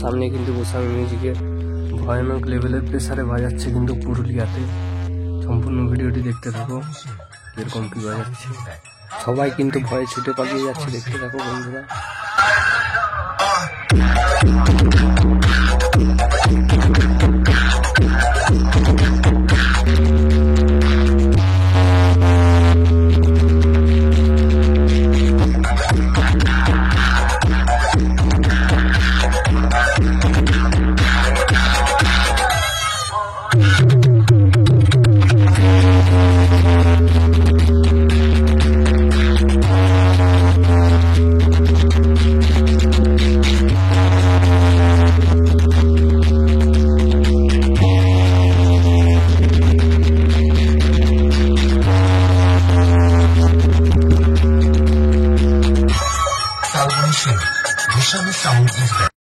সামনে কিন্তু গোস্বামী মিউজিকে ভয়ানক লেভেলের প্রেসারে বাজাচ্ছে কিন্তু পুরুলিয়াতে। সম্পূর্ণ ভিডিওটি দেখতে থাকো এরকম কি বাজাচ্ছে। সবাই কিন্তু ভয়ে ছুটে পালিয়ে যাচ্ছে, দেখতে থাকো বন্ধুরা। Salvation, Vision Sound Effect.